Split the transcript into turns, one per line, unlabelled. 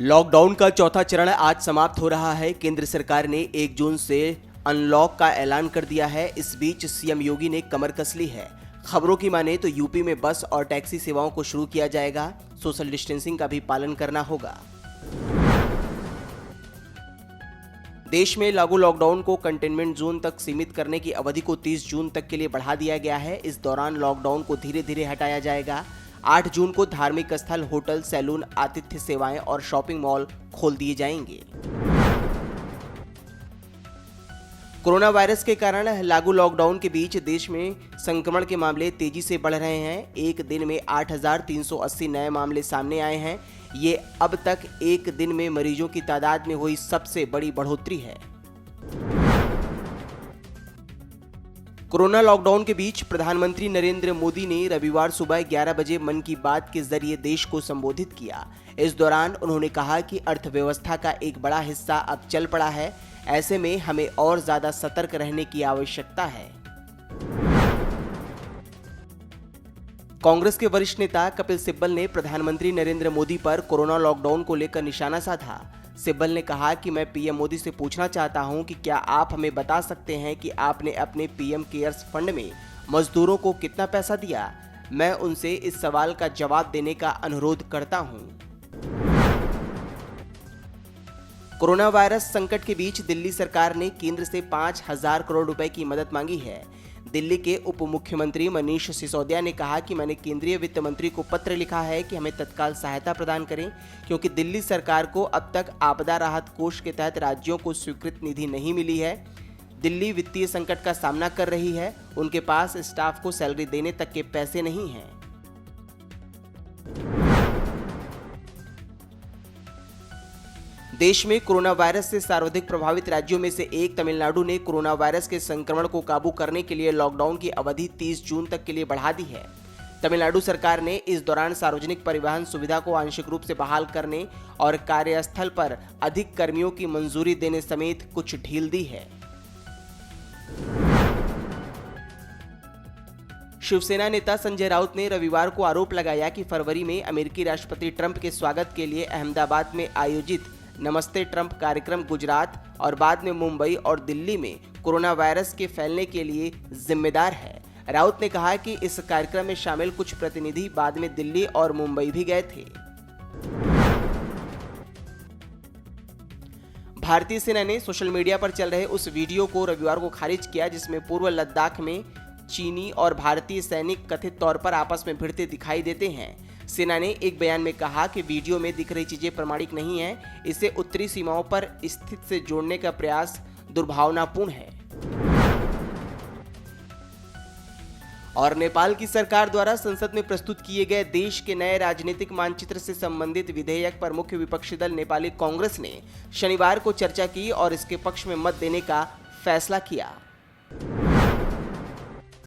Lockdown का चौथा चरण आज समाप्त हो रहा है। केंद्र सरकार ने 1 जून से अनलॉक का ऐलान कर दिया है। इस बीच सीएम योगी ने कमर कस ली है। खबरों की माने तो यूपी में बस और टैक्सी सेवाओं को शुरू किया जाएगा। सोशल डिस्टेंसिंग का भी पालन करना होगा। देश में लागू लॉकडाउन को कंटेनमेंट जोन तक सीमित करने की अवधि को 30 जून तक के लिए बढ़ा दिया गया है। इस दौरान लॉकडाउन को धीरे धीरे हटाया जाएगा। 8 जून को धार्मिक स्थल, होटल, सैलून, आतिथ्य सेवाएं और शॉपिंग मॉल खोल दिए जाएंगे। कोरोना वायरस के कारण लागू लॉकडाउन के बीच देश में संक्रमण के मामले तेजी से बढ़ रहे हैं। एक दिन में 8,380 नए मामले सामने आए हैं। ये अब तक एक दिन में मरीजों की तादाद में हुई सबसे बड़ी बढ़ोतरी है। कोरोना लॉकडाउन के बीच प्रधानमंत्री नरेंद्र मोदी ने रविवार सुबह 11 बजे मन की बात के जरिए देश को संबोधित किया। इस दौरान उन्होंने कहा कि अर्थव्यवस्था का एक बड़ा हिस्सा अब चल पड़ा है। ऐसे में हमें और ज्यादा सतर्क रहने की आवश्यकता है। कांग्रेस के वरिष्ठ नेता कपिल सिब्बल ने प्रधानमंत्री नरेंद्र मोदी पर कोरोना लॉकडाउन को लेकर निशाना साधा। सिब्बल ने कहा कि मैं पीएम मोदी से पूछना चाहता हूं कि क्या आप हमें बता सकते हैं कि आपने अपने पीएम केयर्स फंड में मजदूरों को कितना पैसा दिया। मैं उनसे इस सवाल का जवाब देने का अनुरोध करता हूं। कोरोना वायरस संकट के बीच दिल्ली सरकार ने केंद्र से 5,000 करोड़ रुपए की मदद मांगी है। दिल्ली के उप मुख्यमंत्री मनीष सिसोदिया ने कहा कि मैंने केंद्रीय वित्त मंत्री को पत्र लिखा है कि हमें तत्काल सहायता प्रदान करें, क्योंकि दिल्ली सरकार को अब तक आपदा राहत कोष के तहत राज्यों को स्वीकृत निधि नहीं मिली है। दिल्ली वित्तीय संकट का सामना कर रही है। उनके पास स्टाफ को सैलरी देने तक के पैसे नहीं हैं। देश में कोरोना वायरस से सर्वाधिक प्रभावित राज्यों में से एक तमिलनाडु ने कोरोना वायरस के संक्रमण को काबू करने के लिए लॉकडाउन की अवधि 30 जून तक के लिए बढ़ा दी है। तमिलनाडु सरकार ने इस दौरान सार्वजनिक परिवहन सुविधा को आंशिक रूप से बहाल करने और कार्यस्थल पर अधिक कर्मियों की मंजूरी देने समेत कुछ ढील दी है। शिवसेना नेता संजय राउत ने रविवार को आरोप लगाया कि फरवरी में अमेरिकी राष्ट्रपति ट्रंप के स्वागत के लिए अहमदाबाद में आयोजित नमस्ते ट्रंप कार्यक्रम गुजरात और बाद में मुंबई और दिल्ली में कोरोना वायरस के फैलने के लिए जिम्मेदार है। राउत ने कहा कि इस कार्यक्रम में शामिल कुछ प्रतिनिधि बाद में दिल्ली और मुंबई भी गए थे। भारतीय सेना ने सोशल मीडिया पर चल रहे उस वीडियो को रविवार को खारिज किया जिसमें पूर्व लद्दाख में चीनी और भारतीय सैनिक कथित तौर पर आपस में भिड़ते दिखाई देते हैं। सेना ने एक बयान में कहा कि वीडियो में दिख रही चीजें प्रमाणिक नहीं है। इसे उत्तरी सीमाओं पर स्थित से जोड़ने का प्रयास दुर्भावनापूर्ण है। और नेपाल की सरकार द्वारा संसद में प्रस्तुत किए गए देश के नए राजनीतिक मानचित्र से संबंधित विधेयक पर मुख्य विपक्षी दल नेपाली कांग्रेस ने शनिवार को चर्चा की और इसके पक्ष में मत देने का फैसला किया।